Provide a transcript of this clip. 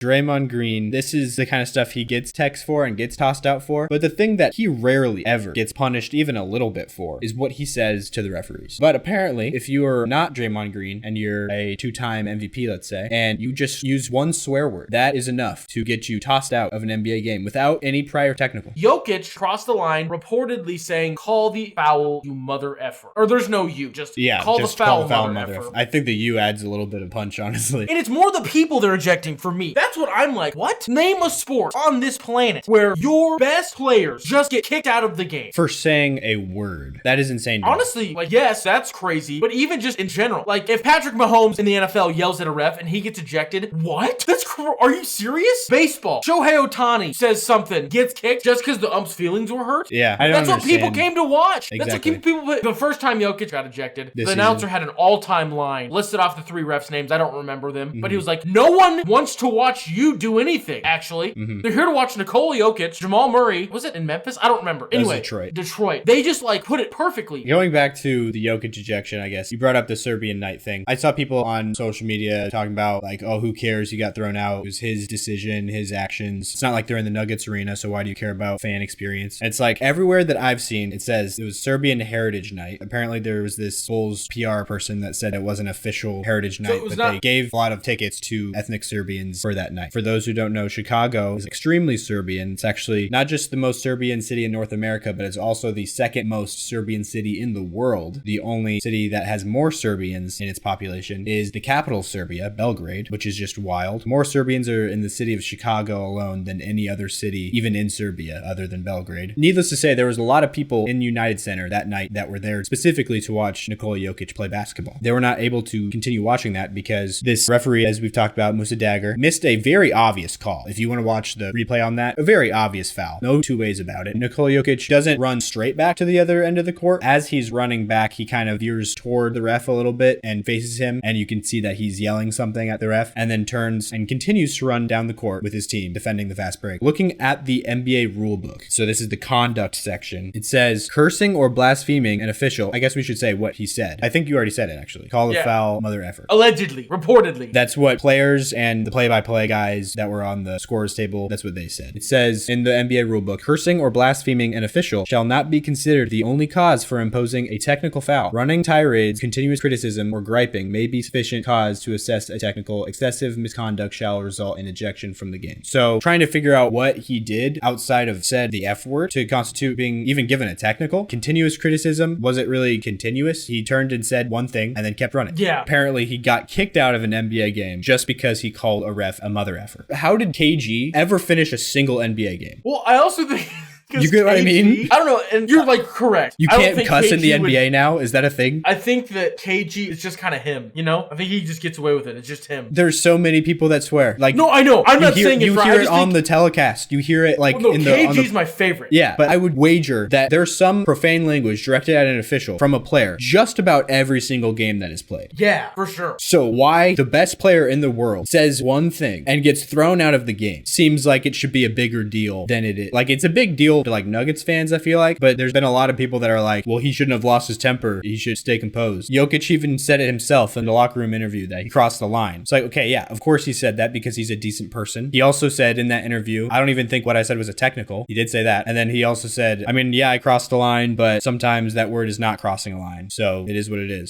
Draymond Green, this is the kind of stuff he gets texts for and gets tossed out for. But the thing that he rarely ever gets punished even a little bit for is what he says to the referees. But apparently, if you are not Draymond Green and you're a 2-time MVP, let's say, and you just use one swear word, that is enough to get you tossed out of an NBA game without any prior technical. Jokić crossed the line, reportedly saying, "Call the foul, you mother effer." Or there's no you, just call the foul, mother effer. I think the you adds a little bit of punch, honestly. And it's more the people they're ejecting for me. That's what I'm like, what? Name a sport on this planet where your best players just get kicked out of the game. For saying a word. That is insane to me. Honestly, like, yes, that's crazy. But even just in general, like, if Patrick Mahomes in the NFL yells at a ref and he gets ejected, what? Are you serious? Baseball. Shohei Ohtani says something, gets kicked just because the ump's feelings were hurt? Yeah, That's what people came to watch. Exactly. That's what people... The first time Jokić got ejected, the announcer had an all-time line, listed off the 3 refs' names. I don't remember them. But he was like, no one wants to watch you do anything, actually. They're here to watch Nikola Jokić, Jamal Murray. Was it in Memphis? I don't remember. Anyway, Detroit. They just, like, put it perfectly. Going back to the Jokić ejection, I guess, you brought up the Serbian night thing. I saw people on social media talking about, like, oh, who cares? He got thrown out. It was his decision, his actions. It's not like they're in the Nuggets arena, so why do you care about fan experience? And it's like, everywhere that I've seen, it says it was Serbian Heritage Night. Apparently, there was this Bulls PR person that said it wasn't official Heritage Night, but they gave a lot of tickets to ethnic Serbians for that night. For those who don't know, Chicago is extremely Serbian. It's actually not just the most Serbian city in North America, but it's also the second most Serbian city in the world. The only city that has more Serbians in its population is the capital of Serbia, Belgrade, which is just wild. More Serbians are in the city of Chicago alone than any other city, even in Serbia, other than Belgrade. Needless to say, there was a lot of people in United Center that night that were there specifically to watch Nikola Jokić play basketball. They were not able to continue watching that because this referee, as we've talked about, Musa Dagger, missed a very obvious call. If you want to watch the replay on that, a very obvious foul. No two ways about it. Nikola Jokić doesn't run straight back to the other end of the court. As he's running back, he kind of veers toward the ref a little bit and faces him, and you can see that he's yelling something at the ref, and then turns and continues to run down the court with his team, defending the fast break. Looking at the NBA rulebook, so this is the conduct section, it says, cursing or blaspheming an official. I guess we should say what he said. I think you already said it, actually. Call a foul, mother effer. Allegedly. Reportedly. That's what players and the play-by-play guys that were on the scorers table, that's what they said. It says in the NBA rulebook, cursing or blaspheming an official shall not be considered the only cause for imposing a technical foul. Running tirades, continuous criticism, or griping may be sufficient cause to assess a technical. Excessive misconduct shall result in ejection from the game. So trying to figure out what he did outside of said the F word to constitute being even given a technical. Continuous criticism, was it really continuous? He turned and said one thing and then kept running. Yeah. Apparently he got kicked out of an NBA game just because he called a ref a mother effer. How did KG ever finish a single NBA game? Well, I also think... You get what I mean? I don't know, and you're like correct. You can't cuss in the NBA now? Is that a thing? I think that KG is just kind of him, you know? I think he just gets away with it. It's just him. There's so many people that swear. Like, no, I know. I'm not saying you hear it on the telecast. You hear it like in the KG's my favorite. Yeah, but I would wager that there's some profane language directed at an official from a player just about every single game that is played. Yeah, for sure. So why the best player in the world says one thing and gets thrown out of the game seems like it should be a bigger deal than it is. Like, it's a big deal to like Nuggets fans, I feel like, but there's been a lot of people that are like, well, he shouldn't have lost his temper. He should stay composed. Jokić even said it himself in the locker room interview that he crossed the line. It's like, okay, yeah, of course he said that because he's a decent person. He also said in that interview, I don't even think what I said was a technical. He did say that. And then he also said, I mean, yeah, I crossed the line, but sometimes that word is not crossing a line. So it is what it is.